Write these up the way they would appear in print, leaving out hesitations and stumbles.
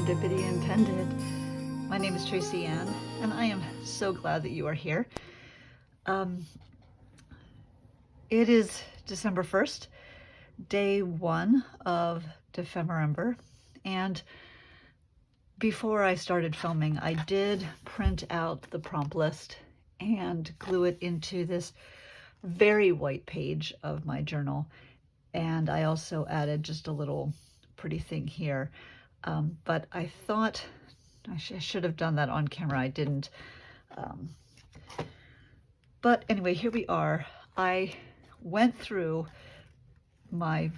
serendipity intended. My name is Tracy Ann, and I am so glad that you are here. It is December 1st, day 1 of Dephemerember, and before I started filming, I did print out the prompt list and glue it into this very white page of my journal. And I also added just a little pretty thing here. But I thought I should have done that on camera. I didn't. But anyway, here we are. I went through my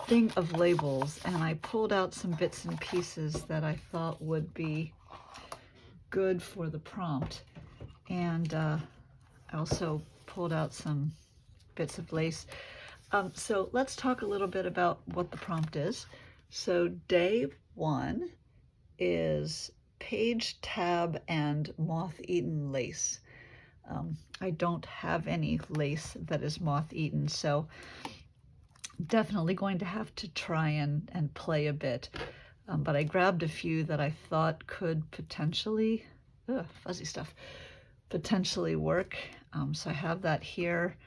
thing of labels and I pulled out some bits and pieces that I thought would be good for the prompt. And I also pulled out some bits of lace. So let's talk a little bit about what the prompt is. So day 1 is page tab and moth-eaten lace. I don't have any lace that is moth-eaten, so definitely going to have to try and play a bit. But I grabbed a few that I thought could potentially, fuzzy stuff, potentially work. So I have that here.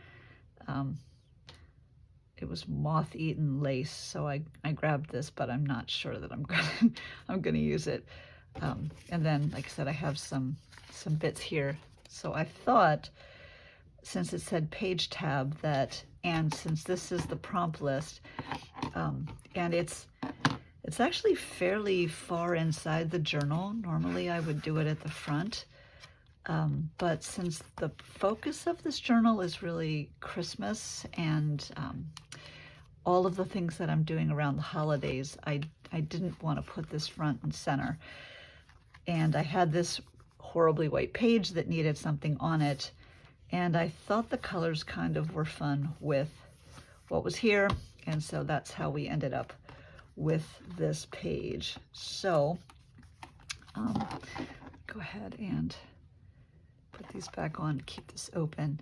It was moth-eaten lace, so I grabbed this, but I'm not sure that I'm gonna use it. And then, like I said, I have some bits here. So I thought, since it said page tab, and since this is the prompt list, and it's actually fairly far inside the journal. Normally I would do it at the front. But since the focus of this journal is really Christmas and all of the things that I'm doing around the holidays, I didn't want to put this front and center. And I had this horribly white page that needed something on it. And I thought the colors kind of were fun with what was here. And so that's how we ended up with this page. So go ahead and put these back on, keep this open.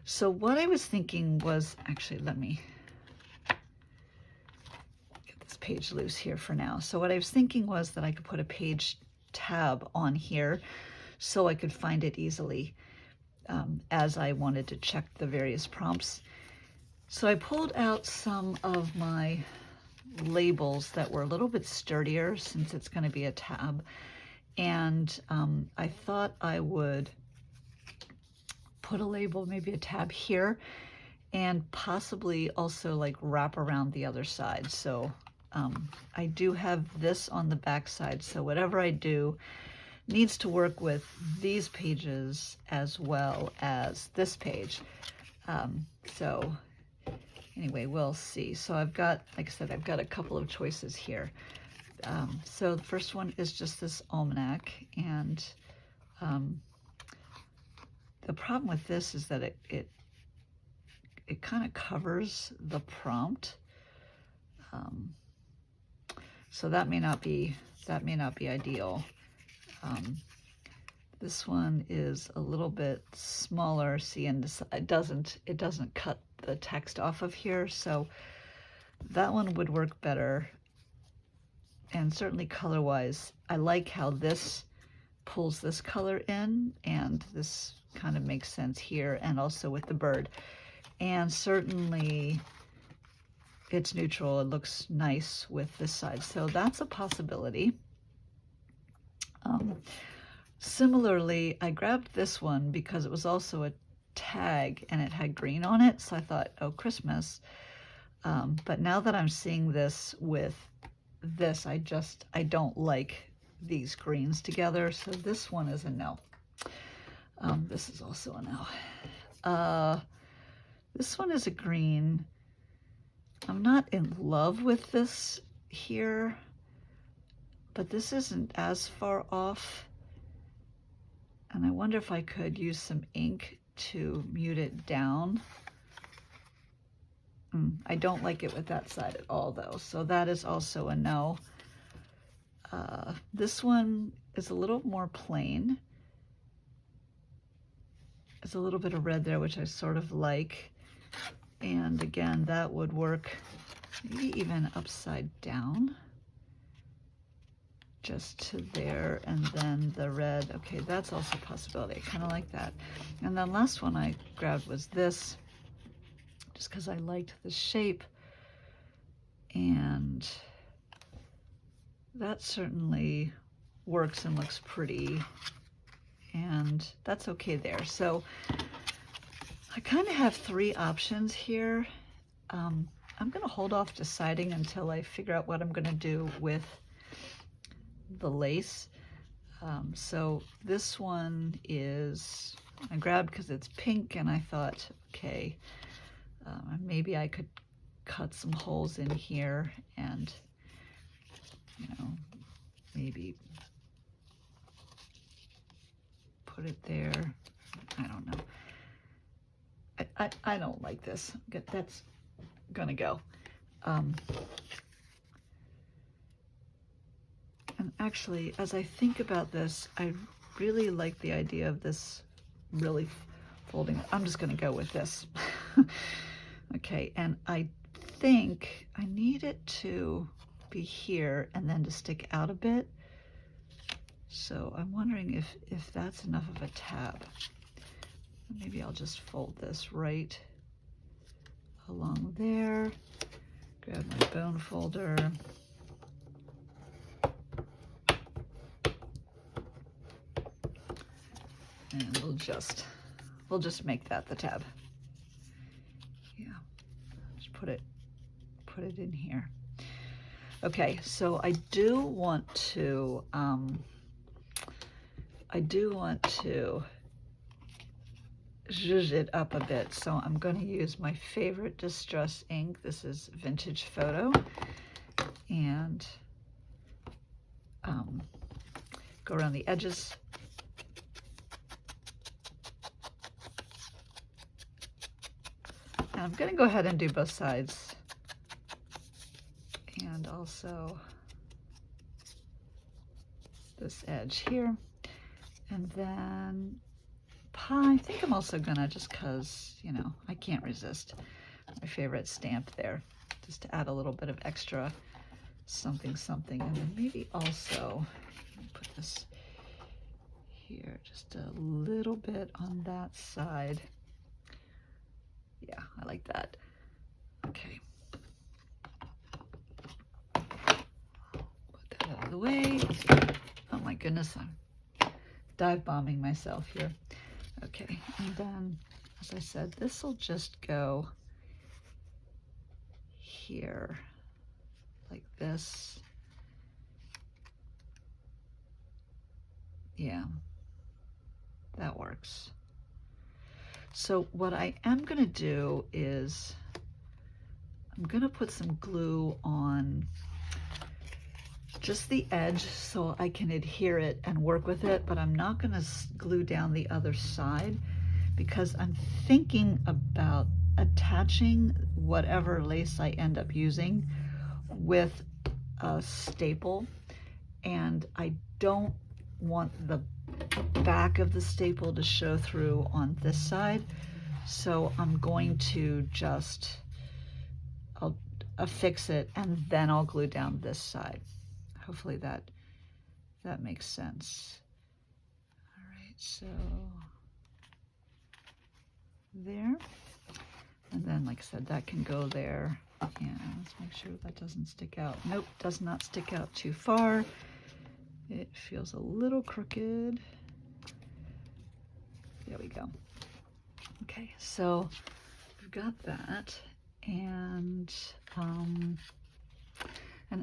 So what I was thinking was, actually, let me get this page loose here for now. So what I was thinking was that I could put a page tab on here so I could find it easily as I wanted to check the various prompts. So I pulled out some of my labels that were a little bit sturdier since it's going to be a tab. And I thought I would put a label, maybe a tab here, and possibly also like wrap around the other side. So I do have this on the back side, so whatever I do needs to work with these pages as well as this page. So anyway, we'll see. So I've got, like I said, I've got a couple of choices here. So the first one is just this almanac, and the problem with this is that it kind of covers the prompt, so that may not be ideal. This one is a little bit smaller. See, and this, it doesn't cut the text off of here, so that one would work better. And certainly color-wise, I like how this pulls this color in, and this kind of makes sense here, and also with the bird. And certainly it's neutral. It looks nice with this side, so that's a possibility. Similarly, I grabbed this one because it was also a tag and it had green on it, so I thought, oh, Christmas. But now that I'm seeing this with this, I don't like these greens together, so this one is a no. This is also a no. This one is a green. I'm not in love with this here, but this isn't as far off. And I wonder if I could use some ink to mute it down. I don't like it with that side at all, though, so that is also a no. This one is a little more plain. There's a little bit of red there, which I sort of like. And again, that would work maybe even upside down. just to there, and then the red. Okay, that's also a possibility. I kind of like that. And then last one I grabbed was this, just because I liked the shape, and that certainly works and looks pretty, and that's okay there. So I kind of have three options here. I'm going to hold off deciding until I figure out what I'm going to do with the lace. So this one is, I grabbed because it's pink, and I thought, okay, maybe I could cut some holes in here and, you know, maybe put it there. I don't know. I don't like this. That's gonna go. And actually, as I think about this, I really like the idea of this really folding. I'm just gonna go with this. Okay, and I think I need it to be here and then to stick out a bit. So I'm wondering if that's enough of a tab. Maybe I'll just fold this right along there. Grab my bone folder. And we'll just make that the tab. Yeah, just put it in here. Okay, so I do want to zhuzh it up a bit. So I'm going to use my favorite distress ink. This is Vintage Photo, and go around the edges. And I'm going to go ahead and do both sides, and also this edge here. And then I think I'm also gonna, just cause, you know, I can't resist, my favorite stamp there, just to add a little bit of extra something something. And then maybe also put this here, just a little bit on that side. Yeah, I like that. Okay, put that out of the way. Oh my goodness, I'm dive bombing myself here. Okay, and then, as I said, this will just go here, like this. Yeah, that works. So what I am going to do is I'm going to put some glue on just the edge so I can adhere it and work with it, but I'm not going to glue down the other side because I'm thinking about attaching whatever lace I end up using with a staple, and I don't want the back of the staple to show through on this side, so I'm going to just I'll affix it and then I'll glue down this side. Hopefully that makes sense. All right, so there, and then like I said, that can go there. And let's make sure that doesn't stick out. Nope, does not stick out too far. It feels a little crooked. There we go. Okay, so we've got that, and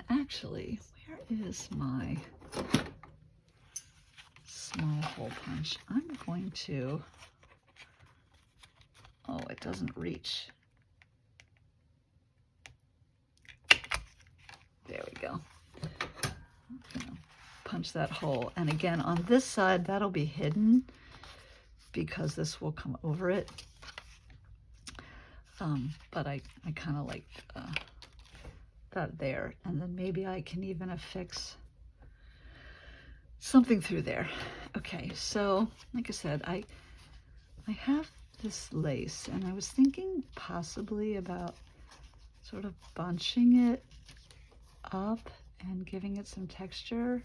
actually, where is my small hole punch? I'm going to, oh, it doesn't reach. There we go. I'm gonna punch that hole. And again, on this side, that'll be hidden because this will come over it. But I kind of like that there. And then maybe I can even affix something through there. Okay, so like I said, I have this lace, and I was thinking possibly about sort of bunching it up and giving it some texture.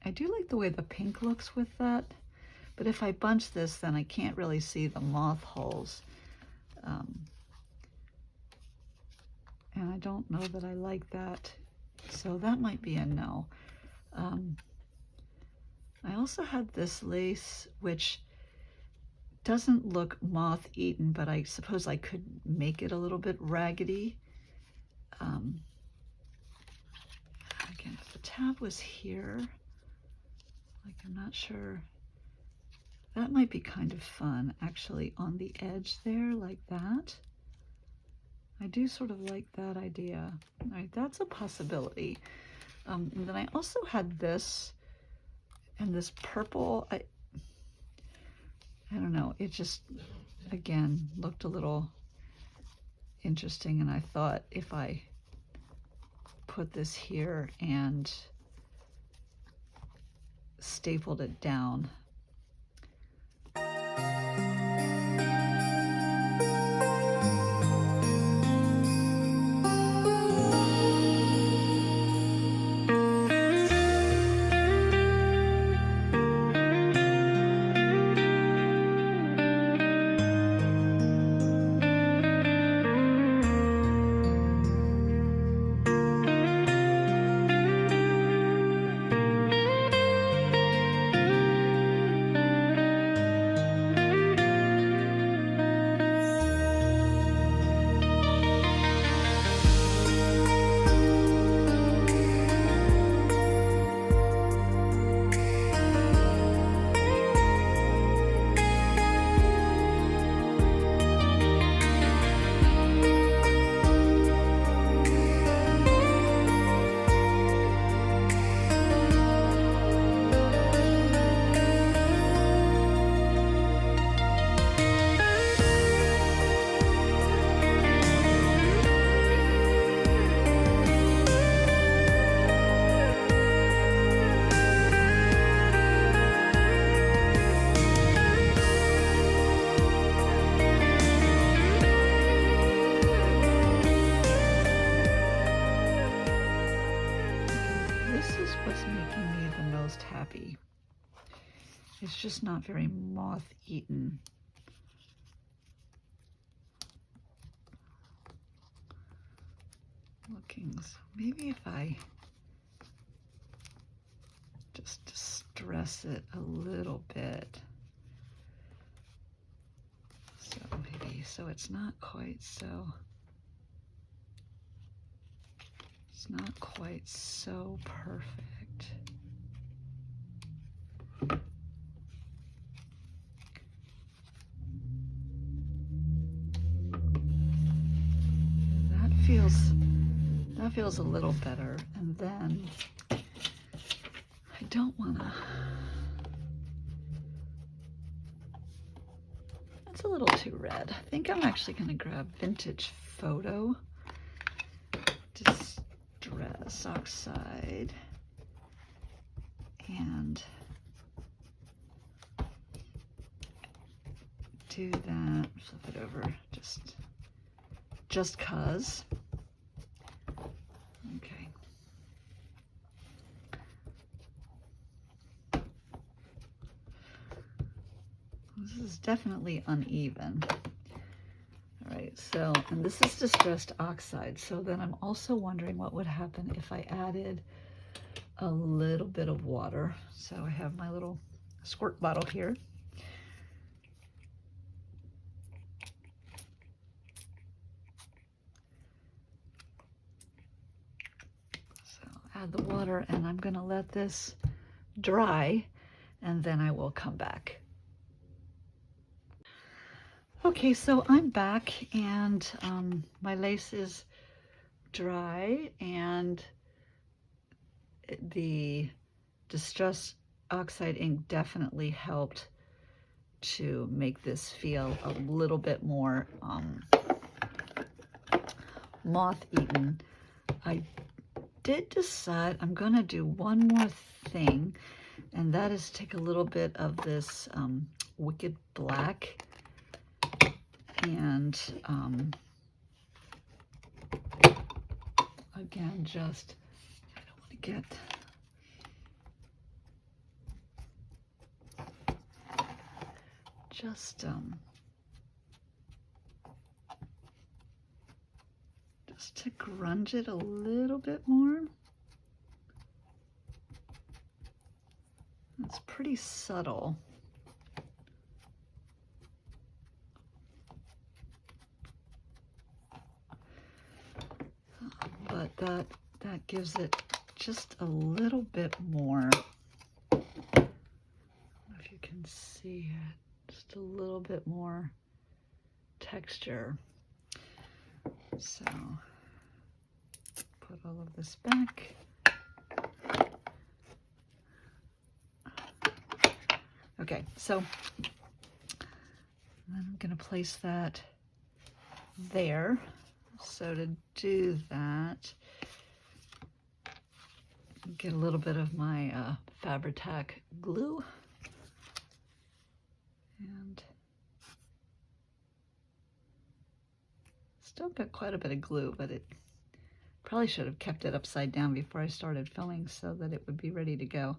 I do like the way the pink looks with that, but if I bunch this, then I can't really see the moth holes. And I don't know that I like that, so that might be a no. I also had this lace, which doesn't look moth-eaten, but I suppose I could make it a little bit raggedy. Again, if the tab was here, like I'm not sure, that might be kind of fun, actually, on the edge there, like that. I do sort of like that idea. All right, that's a possibility. And then I also had this, and this purple, I don't know, it just, again, looked a little interesting, and I thought if I put this here and stapled it down, happy. It's just not very moth-eaten. Looking, so maybe if I just distress it a little bit. So maybe, so it's not quite so perfect. That feels a little better. And then I don't wanna, that's a little too red. I think I'm actually gonna grab Vintage Photo, Distress Oxide, and do that, flip it over, just 'cause. Okay. This is definitely uneven. All right, so, and this is Distressed Oxide, so then I'm also wondering what would happen if I added a little bit of water. So I have my little squirt bottle here. Add the water, and I'm going to let this dry, and then I will come back. Okay, so I'm back, and my lace is dry, and the Distress Oxide ink definitely helped to make this feel a little bit more moth-eaten. I did decide I'm going to do one more thing, and that is take a little bit of this Wicked Black and again, just, I don't want to get just to grunge it a little bit more. It's pretty subtle. But that gives it just a little bit more. I don't know if you can see it, just a little bit more texture. So put all of this back. Okay, so I'm going to place that there. So to do that, get a little bit of my Fabri-Tac glue, and still got quite a bit of glue, but it probably should have kept it upside down before I started filming so that it would be ready to go.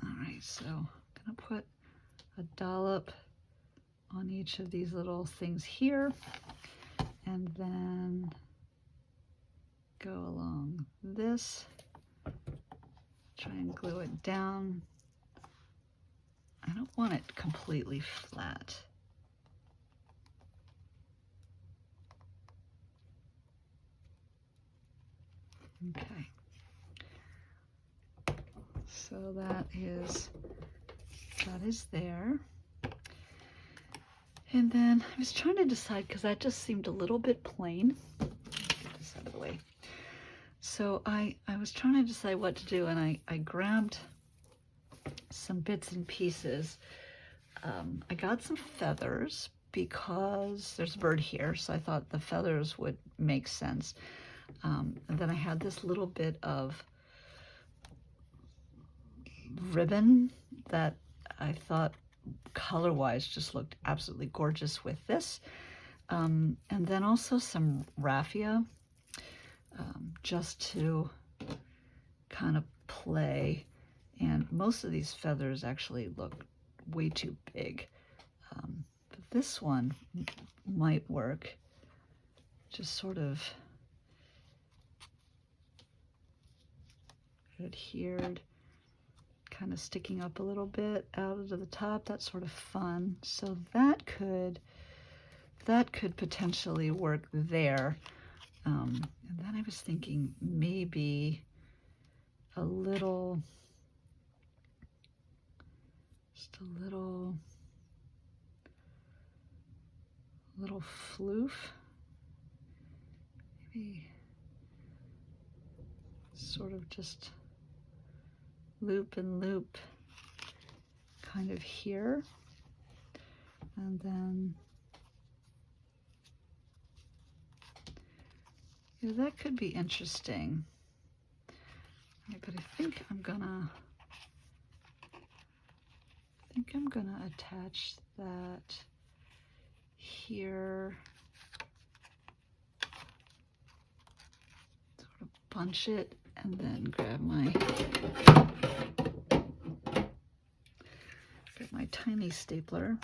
All right, so I'm gonna put a dollop on each of these little things here, and then go along this, try and glue it down. I don't want it completely flat. Okay, so that is there. And then I was trying to decide, because that just seemed a little bit plain. Get this out of the way. So I was trying to decide what to do, and I grabbed some bits and pieces. I got some feathers because there's a bird here, so I thought the feathers would make sense. And then I had this little bit of ribbon that I thought color-wise just looked absolutely gorgeous with this. And then also some raffia, just to kind of play. And most of these feathers actually look way too big. But this one might work. Just sort of adhered, kind of sticking up a little bit out of the top. That's sort of fun. So that could potentially work there. And then I was thinking maybe a little, just a little floof. Maybe sort of just loop and loop kind of here. And then yeah, that could be interesting. Right, but I think I'm gonna attach that here. Sort of bunch it and then grab my tiny stapler.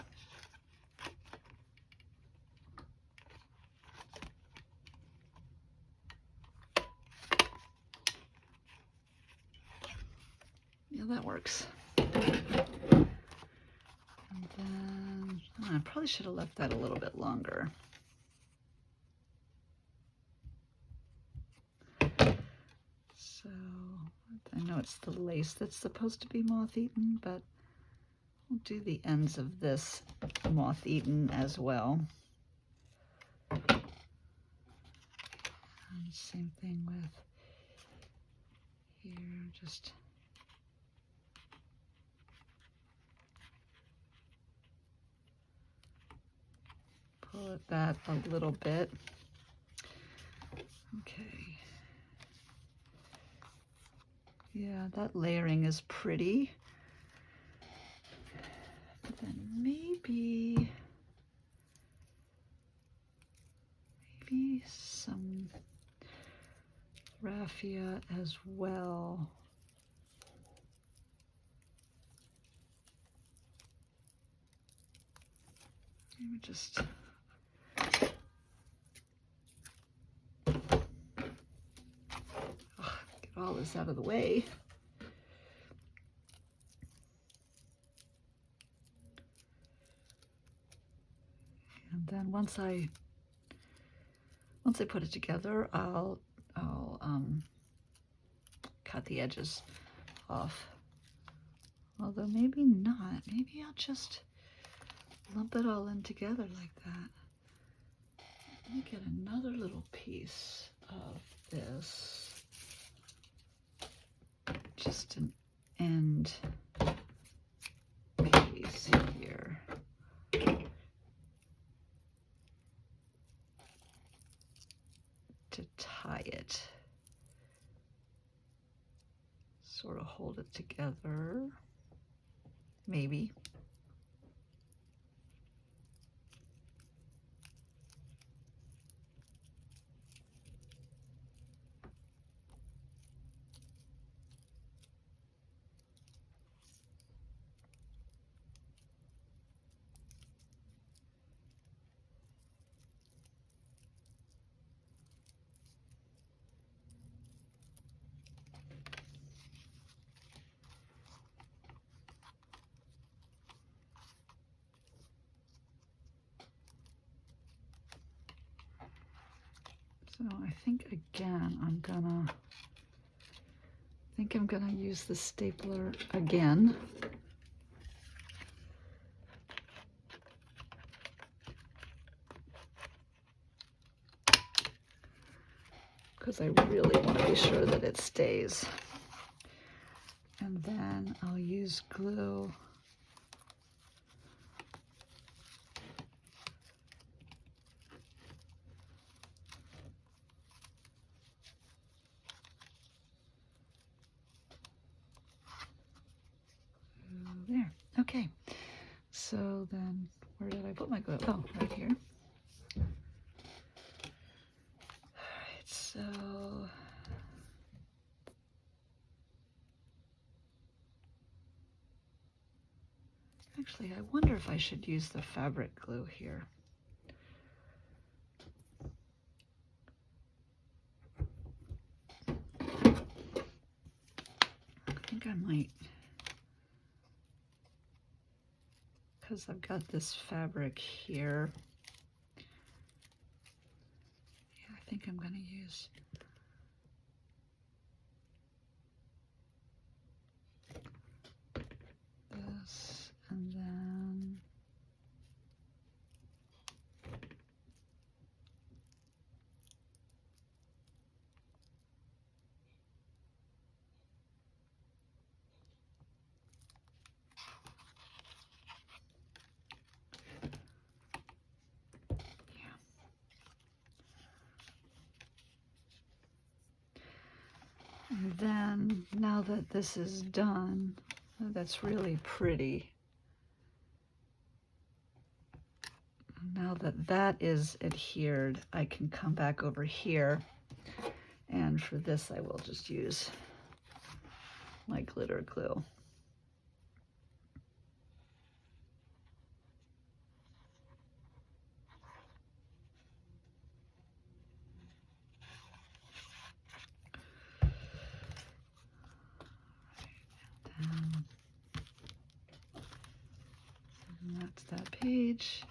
Yeah, that works. And then I probably should have left that a little bit longer. So I know it's the lace that's supposed to be moth-eaten, but we'll do the ends of this moth-eaten as well. And same thing with here, just pull at that a little bit. Okay. Yeah, that layering is pretty. But then maybe some raffia as well. Let me just get all this out of the way. And then once I put it together, I'll cut the edges off. Although maybe not. Maybe I'll just lump it all in together like that. Let me get another little piece of this. Just an end piece here. To tie it. Sort of hold it together. Maybe. So I think again, I'm gonna use the stapler again. Because I really want to be sure that it stays. And then I'll use glue. There, okay. So then, where did I put my glue? Oh, right here. All right, so actually, I wonder if I should use the fabric glue here. I think I might, because I've got this fabric here. Yeah, I think I'm going to use this, and then And then, now that this is done, that's really pretty. Now that that is adhered, I can come back over here, and for this I will just use my glitter glue. And that's that page.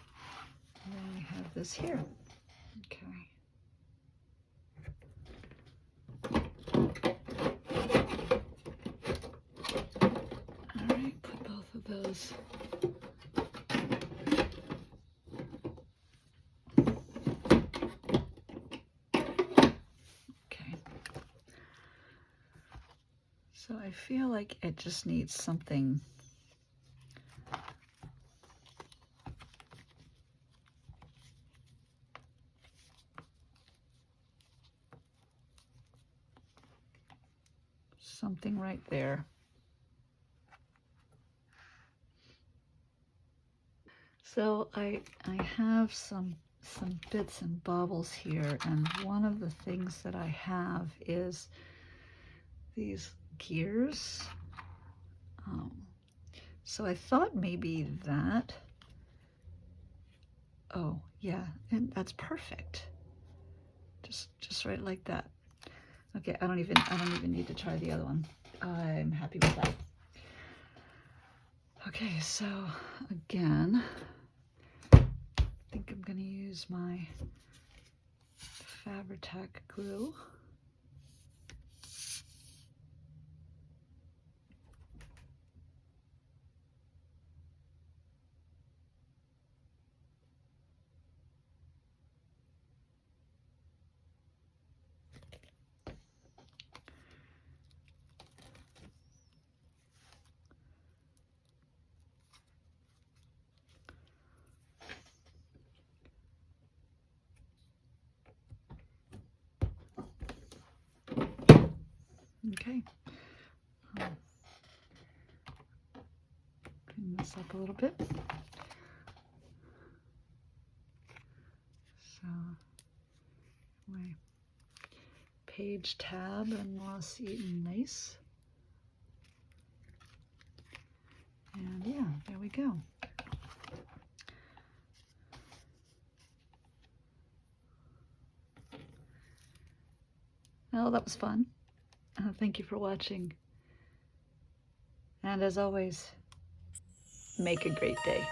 And then we have this here. Okay. All right, put both of those. Okay. So I feel like it just needs something right there. So I have some bits and bobbles here, and one of the things that I have is these gears. So I thought maybe that Oh, yeah, and that's perfect. Just right like that. Okay, I don't even need to try the other one. I'm happy with that. Okay, so again, I think I'm gonna use my Fabri-Tac glue. Okay. Clean this up a little bit. So my page tab and Moss Eaten Lace. And yeah, there we go. Well, that was fun. Thank you for watching. And as always, make a great day.